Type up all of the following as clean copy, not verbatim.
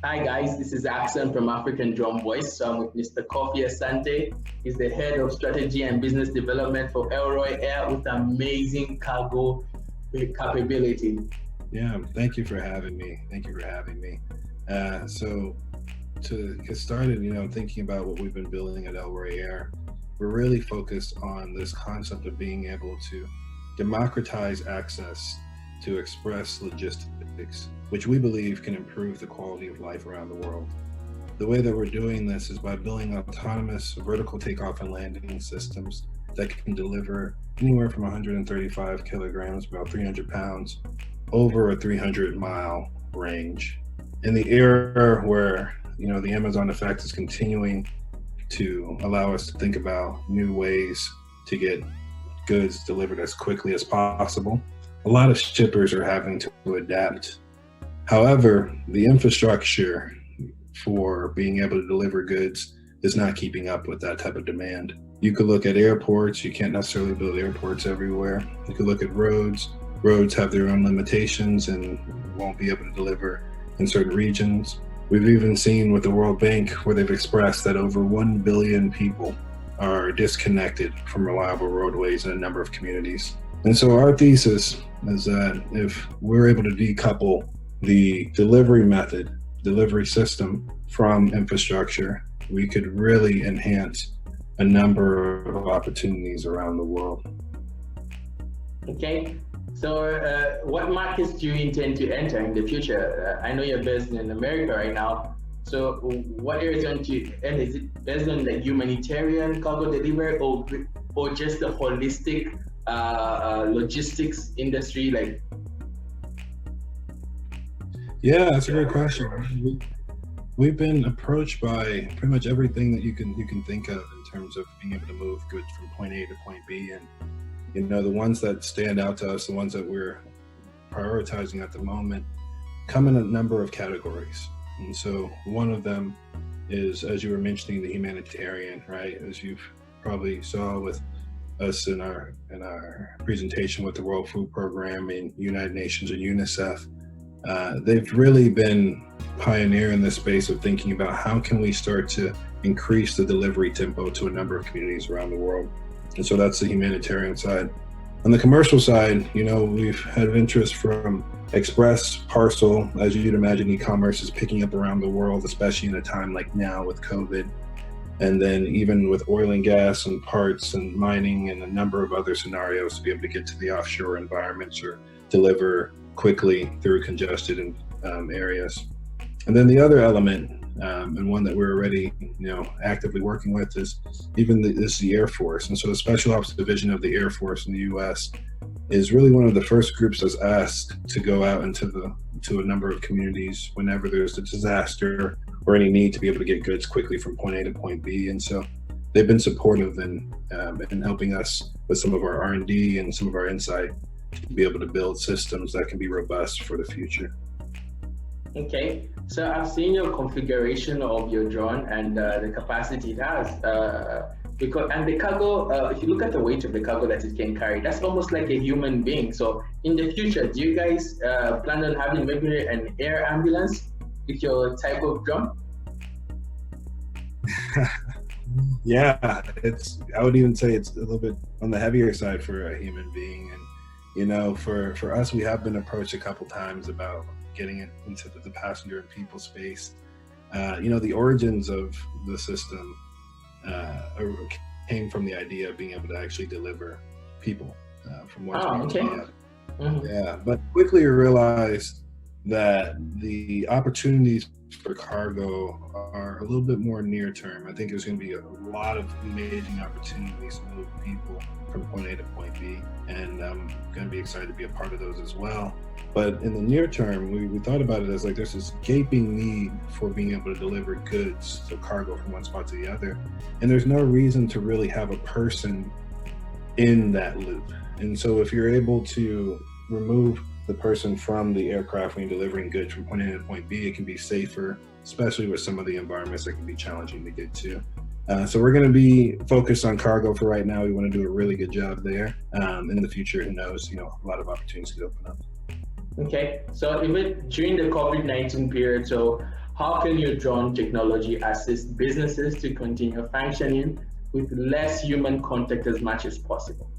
Hi guys, this is Axon from African Drum Voice. So I'm with Mr. Kofi Asante. He's the head of strategy and business development for Elroy Air with amazing cargo capability. Yeah, thank you for having me. Thank you for having me. So to get started, thinking about what we've been building at Elroy Air, we're really focused on this concept of being able to democratize access to express logistics, which we believe can improve the quality of life around the world. The way that we're doing this is by building autonomous vertical takeoff and landing systems that can deliver anywhere from 135 kilograms, about 300 pounds, over a 300-mile range. In the era where the Amazon effect is continuing to allow us to think about new ways to get goods delivered as quickly as possible, a lot of shippers are having to adapt. However, the infrastructure for being able to deliver goods is not keeping up with that type of demand. You could look at airports. You can't necessarily build airports everywhere. You could look at roads. Roads have their own limitations and won't be able to deliver in certain regions. We've even seen with the World Bank where they've expressed that over 1 billion people are disconnected from reliable roadways in a number of communities. And so our thesis is that if we're able to decouple the delivery system from infrastructure, we could really enhance a number of opportunities around the world. Okay, so what markets do you intend to enter in the future? I know you're based in America right now. So what areas are you, and is it based on the humanitarian cargo delivery or just the holistic logistics industry? Yeah, that's a great question. We've been approached by pretty much everything that you can think of in terms of being able to move goods from point A to point B, and the ones that stand out to us, the ones that we're prioritizing at the moment, come in a number of categories. And so one of them is, as you were mentioning, the humanitarian, right? As you've probably saw with us in our presentation with the World Food Program and United Nations and UNICEF, they've really been pioneer in this space of thinking about how can we start to increase the delivery tempo to a number of communities around the world. And so that's the humanitarian side. On the commercial side, we've had interest from express parcel. As you'd imagine, e-commerce is picking up around the world, especially in a time like now with COVID. And then even with oil and gas and parts and mining and a number of other scenarios to be able to get to the offshore environments or deliver quickly through congested areas. And then the other element, and one that we're already actively working with, is the Air Force. And so the Special Ops Division of the Air Force in the U.S. is really one of the first groups that's asked to go out into a number of communities whenever there's a disaster or any need to be able to get goods quickly from point A to point B. And so they've been supportive in helping us with some of our R&D and some of our insight to be able to build systems that can be robust for the future. Okay, so I've seen your configuration of your drone and the capacity it has. And the cargo, if you look at the weight of the cargo that it can carry, that's almost like a human being. So in the future, do you guys plan on having maybe an air ambulance with your type of drone? Yeah, I would even say it's a little bit on the heavier side for a human being. And for us, we have been approached a couple times about getting it into the passenger and people space. The origins of the system came from the idea of being able to actually deliver people from one spot to the other. Mm-hmm. Yeah, but quickly realized that the opportunities for cargo are a little bit more near term. I think there's going to be a lot of amazing opportunities to move people from point A to point B, and I'm going to be excited to be a part of those as well. But in the near term, we thought about it as like there's this gaping need for being able to deliver goods, so cargo from one spot to the other, and there's no reason to really have a person in that loop. And so if you're able to remove the person from the aircraft when you're delivering goods from point A to point B, it can be safer, especially with some of the environments that can be challenging to get to. So we're going to be focused on cargo for right now. We want to do a really good job there. In the future, who knows, a lot of opportunities could open up. Okay, so even during the COVID-19 period, so how can your drone technology assist businesses to continue functioning with less human contact as much as possible?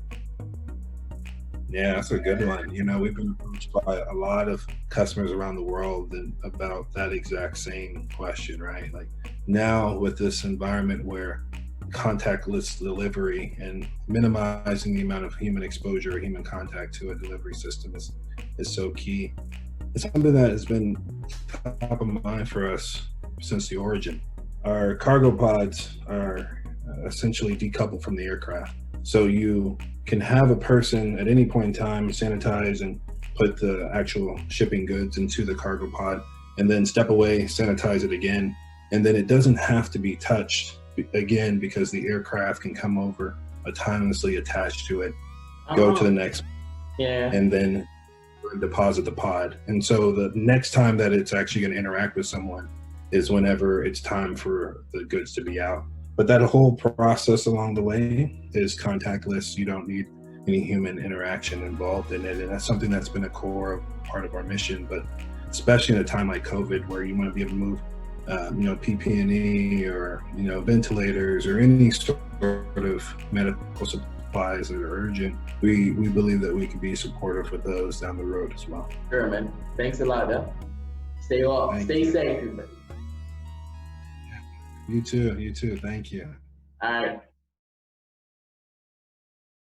Yeah, that's a good one. We've been approached by a lot of customers around the world and about that exact same question, right? Like now with this environment where contactless delivery and minimizing the amount of human exposure or human contact to a delivery system is so key. It's something that has been top of mind for us since the origin. Our cargo pods are essentially decoupled from the aircraft. So you can have a person at any point in time sanitize and put the actual shipping goods into the cargo pod and then step away, sanitize it again. And then it doesn't have to be touched again because the aircraft can come over autonomously attached to it, go to the next, and then deposit the pod. And so the next time that it's actually going to interact with someone is whenever it's time for the goods to be out. But that whole process along the way is contactless. You don't need any human interaction involved in it. And that's something that's been a core part of our mission, but especially in a time like COVID where you want to be able to move PPE or, ventilators or any sort of medical supplies that are urgent, we believe that we can be supportive with those down the road as well. Sure, man. Thanks a lot, though. Stay safe, everybody. You too. Thank you. All right.